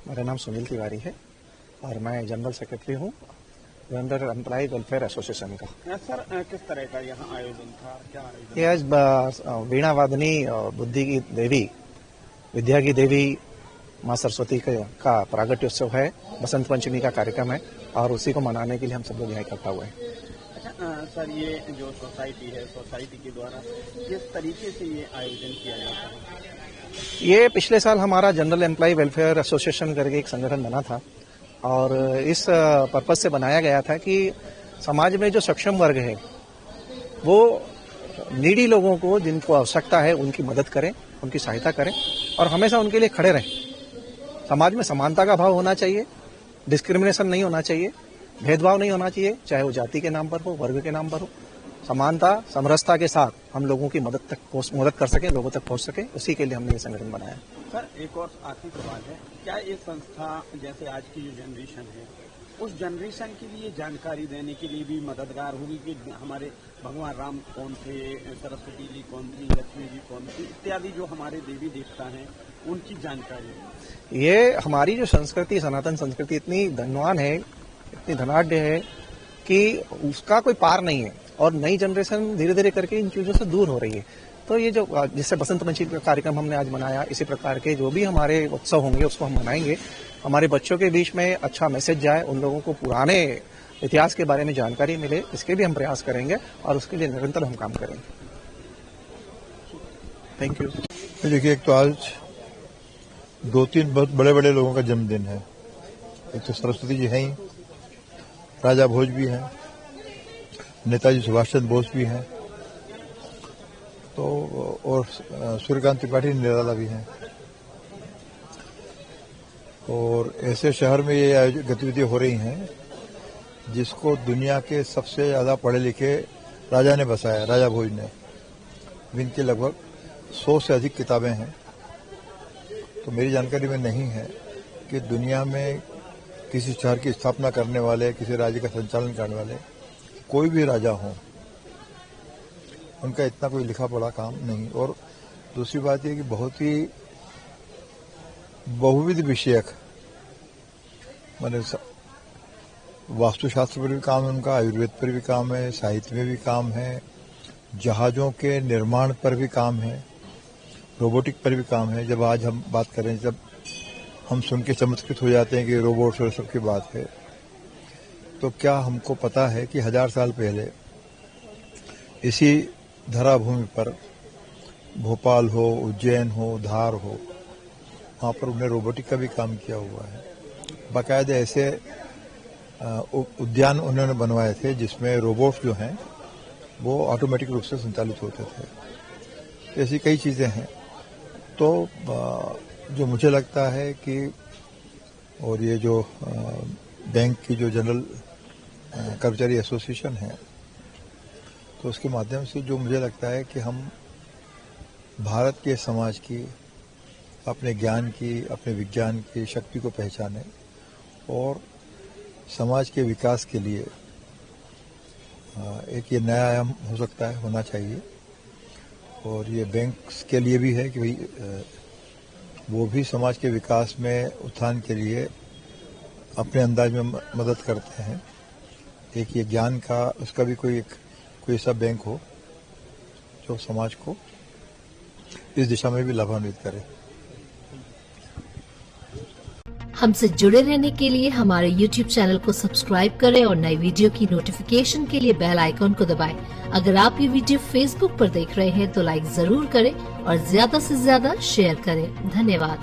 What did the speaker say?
मेरा नाम सुनील तिवारी है और मैं जनरल सेक्रेटरी हूँ जनरल एम्प्लॉय वेलफेयर एसोसिएशन का। सर, किस तरह का यहाँ आयोजन था, क्या आयोजन? ये आज वीणा वादनी बुद्धि की देवी, विद्या की देवी माँ सरस्वती का प्रागट्योत्सव है, बसंत पंचमी का कार्यक्रम है और उसी को मनाने के लिए हम सब लोग यहाँ इकट्ठा हुए हैं। अच्छा सर, ये जो सोसाइटी है, सोसाइटी के द्वारा किस तरीके से ये आयोजन किया जाता है? ये पिछले साल हमारा जनरल एम्प्लॉय वेलफेयर एसोसिएशन करके एक संगठन बना था और इस पर्पज से बनाया गया था कि समाज में जो सक्षम वर्ग है वो नीडी लोगों को जिनको आवश्यकता है उनकी मदद करें, उनकी सहायता करें और हमेशा उनके लिए खड़े रहें। समाज में समानता का भाव होना चाहिए, डिस्क्रिमिनेशन नहीं होना चाहिए, भेदभाव नहीं होना चाहिए, चाहे वो जाति के नाम पर हो, वर्ग के नाम पर हो। समानता समरसता के साथ हम लोगों की मदद कर सकें, लोगों तक पहुंच सकें, उसी के लिए हमने ये संगठन बनाया। सर, एक और आखिरी सवाल है, क्या ये संस्था जैसे आज की जो जनरेशन है उस जनरेशन के लिए जानकारी देने के लिए भी मददगार होगी कि हमारे भगवान राम कौन थे, सरस्वती जी कौन थी, लक्ष्मी जी कौन थी, इत्यादि जो हमारे देवी देवता हैं उनकी जानकारी? ये हमारी जो संस्कृति, सनातन संस्कृति इतनी धनवान है, इतनी धनाढ्य है कि उसका कोई पार नहीं है और नई जनरेशन धीरे धीरे करके इन चीजों से दूर हो रही है। तो ये जो जिससे बसंत पंचमी का कार्यक्रम हमने आज मनाया, इसी प्रकार के जो भी हमारे उत्सव होंगे उसको हम मनाएंगे। हमारे बच्चों के बीच में अच्छा मैसेज जाए, उन लोगों को पुराने इतिहास के बारे में जानकारी मिले, इसके भी हम प्रयास करेंगे और उसके लिए निरंतर हम काम करेंगे। Thank you. देखिए, एक तो आज 2-3 बहुत बड़े बड़े लोगों का जन्मदिन है। एक तो सरस्वती जी हैं, राजा भोज भी हैं, नेताजी सुभाष चंद्र बोस भी हैं, तो और सूर्यकांत त्रिपाठी निराला भी हैं। और ऐसे शहर में ये गतिविधियां हो रही हैं जिसको दुनिया के सबसे ज्यादा पढ़े लिखे राजा ने बसाया, राजा भोज ने। जिनकी लगभग 100 से अधिक किताबें हैं। तो मेरी जानकारी में नहीं है कि दुनिया में किसी शहर की स्थापना करने वाले, किसी राज्य का संचालन करने वाले कोई भी राजा हो, उनका इतना कोई लिखा पढ़ा काम नहीं। और दूसरी बात यह कि बहुत ही बहुविध विषयक, माने वास्तुशास्त्र पर भी काम है उनका, आयुर्वेद पर भी काम है, साहित्य में भी काम है, जहाजों के निर्माण पर भी काम है, रोबोटिक पर भी काम है। जब आज हम बात करें, जब हम सुन के चमत्कृत हो जाते हैं कि रोबोट्स और सब की बात है, तो क्या हमको पता है कि 1000 साल पहले इसी धराभूमि पर भोपाल हो, उज्जैन हो, धार हो, वहाँ पर उन्हें रोबोटिक का भी काम किया हुआ है। बाकायदे ऐसे उद्यान उन्होंने बनवाए थे जिसमें रोबोट जो हैं वो ऑटोमेटिक रूप से संचालित होते थे। ऐसी कई चीज़ें हैं। तो जो मुझे लगता है कि, और ये जो बैंक की जो जनरल कर्मचारी एसोसिएशन है, तो उसके माध्यम से जो मुझे लगता है कि हम भारत के समाज की, अपने ज्ञान की, अपने विज्ञान की शक्ति को पहचाने और समाज के विकास के लिए एक ये नया आयाम हो सकता है, होना चाहिए। और ये बैंक्स के लिए भी है कि भाई वो भी समाज के विकास में, उत्थान के लिए अपने अंदाज में मदद करते हैं। एक ये ज्ञान का, उसका भी कोई ऐसा बैंक हो जो समाज को इस दिशा में भी लाभान्वित करे। हमसे जुड़े रहने के लिए हमारे YouTube चैनल को सब्सक्राइब करें और नई वीडियो की नोटिफिकेशन के लिए बेल आइकॉन को दबाएं। अगर आप ये वीडियो Facebook पर देख रहे हैं तो लाइक जरूर करें और ज्यादा से ज्यादा शेयर करें। धन्यवाद।